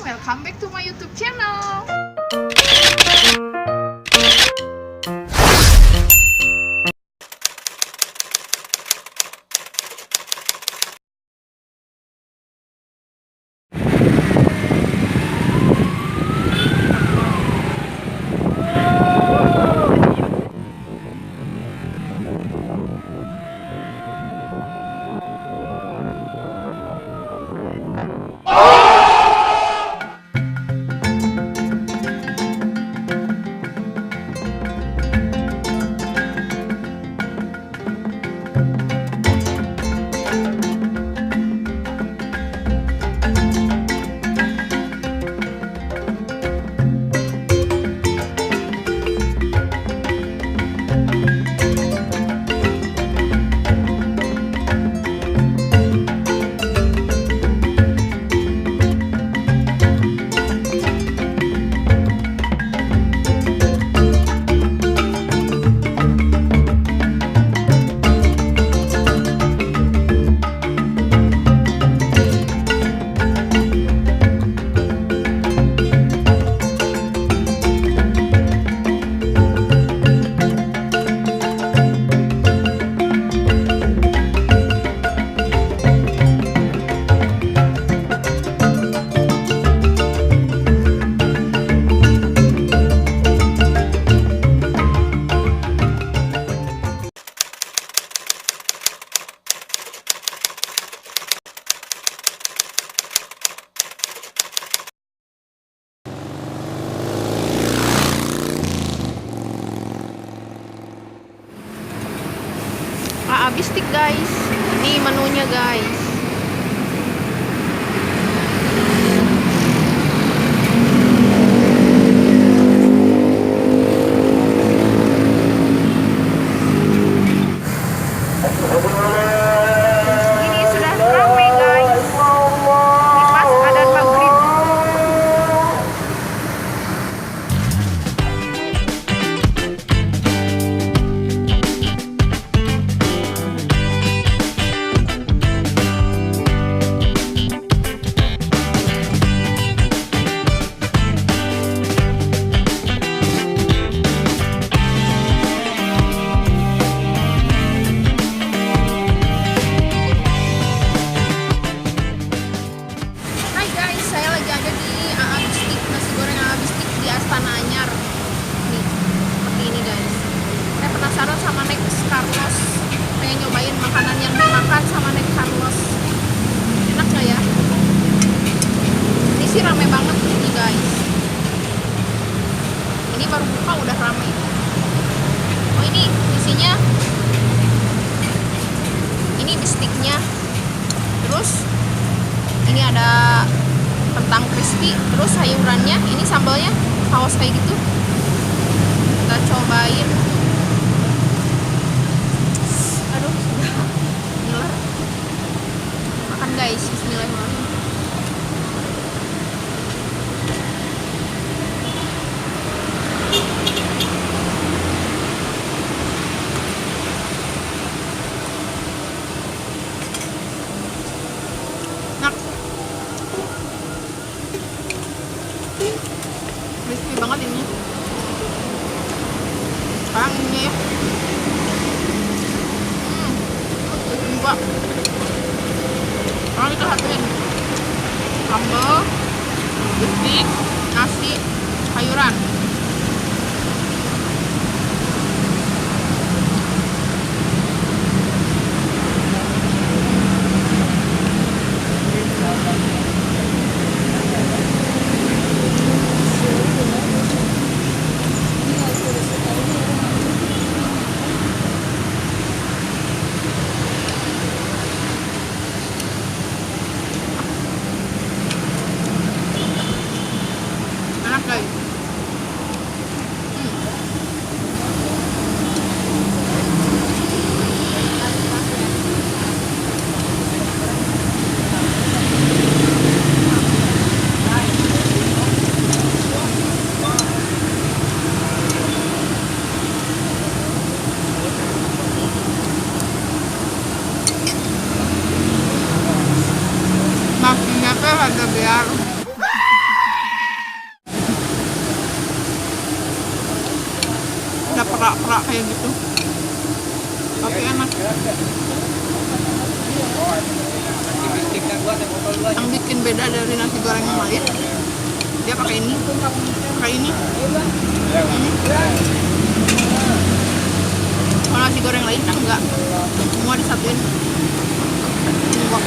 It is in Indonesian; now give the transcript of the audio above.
welcome back to my YouTube channel. Bistik guys, ini menunya guys. Ini sudah ramai guys. Pas adzan maghrib. Astana anyar nih, seperti ini guys. Saya penasaran sama naik Carlos, pengen nyobain makanan yang dimakan sama naik Carlos. Enak gak ya? Ini sih rame banget nih guys. Ini baru buka udah rame. Oh ini isinya, ini bistiknya, terus ini ada kentang crispy, terus sayurannya, ini sambalnya saus kayak gitu. Kita cobain. Aduh, sudah ngiler. Makan guys, bismillahirrahmanirrahim. Crispy banget ini. Sekarang ini ya. Coba. Sekarang kita satuin sambal, bistik, nasi, sayuran. Enak guys. norak kayak gitu, tapi enak. Yang bikin beda dari nasi goreng yang lain, dia pakai ini. Kalau nasi goreng lain kan enggak, semua disatuin. Ini gua.